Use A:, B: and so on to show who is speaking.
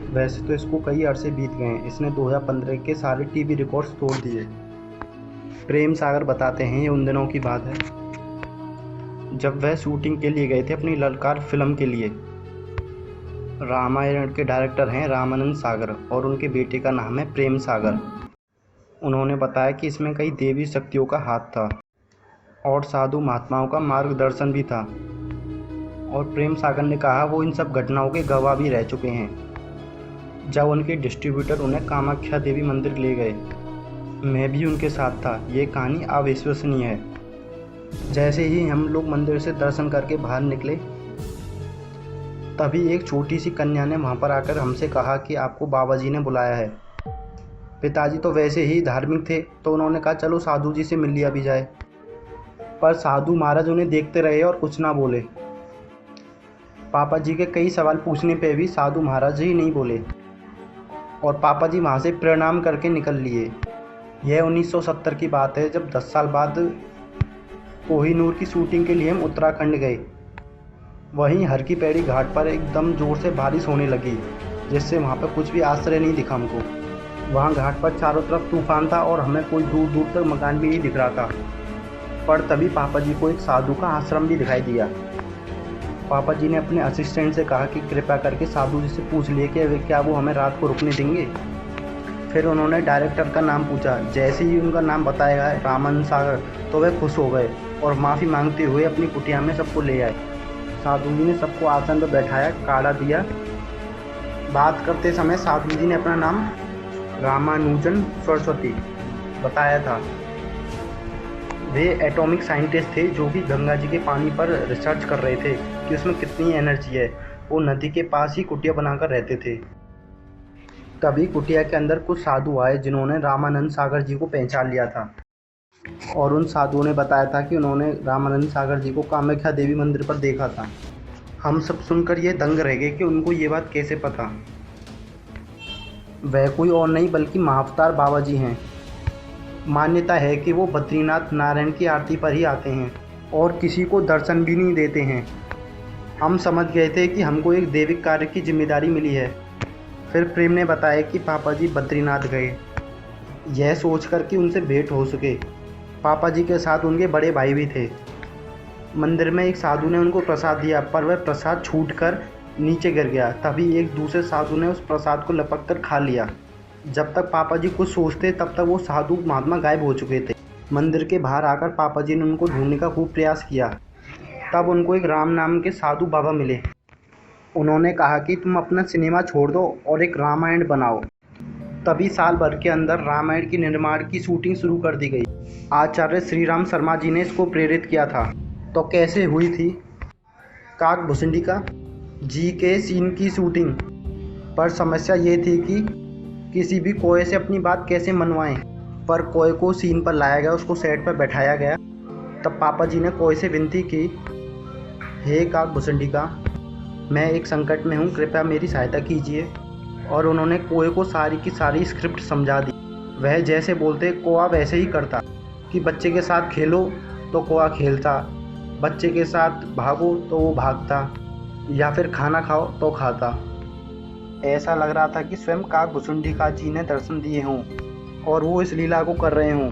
A: वैसे तो इसको कई अरसे बीत गए हैं, इसने 2015 के सारे टीवी रिकॉर्ड्स तोड़ दिए। प्रेम सागर बताते हैं ये उन दिनों की बात है जब वह शूटिंग के लिए गए थे अपनी ललकार फिल्म के लिए। रामायण के डायरेक्टर हैं रामानंद सागर और उनके बेटे का नाम है प्रेम सागर। उन्होंने बताया कि इसमें कई देवी शक्तियों का हाथ था और साधु महात्माओं का मार्गदर्शन भी था। और प्रेम सागर ने कहा वो इन सब घटनाओं के गवाह भी रह चुके हैं। जब उनके डिस्ट्रीब्यूटर उन्हें कामाख्या देवी मंदिर ले गए, मैं भी उनके साथ था। ये कहानी अविश्वसनीय है। जैसे ही हम लोग मंदिर से दर्शन करके बाहर निकले, तभी एक छोटी सी कन्या ने वहाँ पर आकर हमसे कहा कि आपको बाबा जी ने बुलाया है। पिताजी तो वैसे ही धार्मिक थे, तो उन्होंने कहा चलो साधु जी से मिल लिया भी जाए। पर साधु महाराज उन्हें देखते रहे और कुछ ना बोले। पापा जी के कई सवाल पूछने पे भी साधु महाराज ही नहीं बोले और पापा जी वहाँ से प्रणाम करके निकल लिए। यह 1970 की बात है, जब 10 साल बाद कोहिनूर की शूटिंग के लिए हम उत्तराखंड गए। वहीं हर की पैड़ी घाट पर एकदम ज़ोर से बारिश होने लगी, जिससे वहाँ पर कुछ भी आश्रय नहीं दिखा हमको। वहाँ घाट पर चारों तरफ तूफान था और हमें कोई दूर दूर तक मकान भी नहीं दिख रहा था। पर तभी पापा जी को एक साधु का आश्रम भी दिखाई दिया। पापा जी ने अपने असिस्टेंट से कहा कि कृपया करके साधु जी से पूछ लिए कि क्या वो हमें रात को रुकने देंगे। फिर उन्होंने डायरेक्टर का नाम पूछा। जैसे ही उनका नाम बताया रामानंद सागर, तो वे खुश हो गए और माफ़ी मांगते हुए अपनी कुटिया में सबको ले आए। साधु जी ने सबको आसन पर बैठाया, काढ़ा दिया। बात करते समय साधु जी ने अपना नाम रामानुजन सरस्वती बताया था। वे एटॉमिक साइंटिस्ट थे जो कि गंगा जी के पानी पर रिसर्च कर रहे थे कि उसमें कितनी एनर्जी है। वो नदी के पास ही कुटिया बनाकर रहते थे। तभी कुटिया के अंदर कुछ साधु आए जिन्होंने रामानंद सागर जी को पहचान लिया था और उन साधुओं ने बताया था कि उन्होंने रामानंद सागर जी को कामाख्या देवी मंदिर पर देखा था। हम सब सुनकर ये दंग रह गए कि उनको ये बात कैसे पता। वह कोई और नहीं बल्कि महाअवतार बाबा जी हैं। मान्यता है कि वो बद्रीनाथ नारायण की आरती पर ही आते हैं और किसी को दर्शन भी नहीं देते हैं। हम समझ गए थे कि हमको एक दैविक कार्य की जिम्मेदारी मिली है। फिर प्रेम ने बताया कि पापा जी बद्रीनाथ गए, यह सोचकर कि उनसे भेंट हो सके। पापा जी के साथ उनके बड़े भाई भी थे। मंदिर में एक साधु ने उनको प्रसाद दिया, पर वह प्रसाद छूटकर नीचे गिर गया। तभी एक दूसरे साधु ने उस प्रसाद को लपक कर खा लिया। जब तक पापा जी कुछ सोचते तब तक वो साधु महात्मा गायब हो चुके थे। मंदिर के बाहर आकर पापा जी ने उनको ढूंढने का खूब प्रयास किया। तब उनको एक राम नाम के साधु बाबा मिले। उन्होंने कहा कि तुम अपना सिनेमा छोड़ दो और एक रामायण बनाओ। तभी साल भर के अंदर रामायण की निर्माण की शूटिंग शुरू कर दी गई। आचार्य श्री राम शर्मा जी ने इसको प्रेरित किया था। तो कैसे हुई थी काकभूषुंडिका जी के सीन की शूटिंग। पर समस्या ये थी कि किसी भी कोए से अपनी बात कैसे मनवाएं। पर कोए को सीन पर लाया गया, उसको सेट पर बैठाया गया। तब पापा जी ने कोए से विनती की, हे काकभूषुंडिका, मैं एक संकट में हूँ, कृपया मेरी सहायता कीजिए। और उन्होंने कोए को सारी की सारी स्क्रिप्ट समझा दी। वह जैसे बोलते कोआ वैसे ही करता कि बच्चे के साथ खेलो तो कोआ खेलता, बच्चे के साथ भागो तो वो भागता, या फिर खाना खाओ तो खाता। ऐसा लग रहा था कि स्वयं काकभूषुंडिका जी ने दर्शन दिए हों और वो इस लीला को कर रहे हों।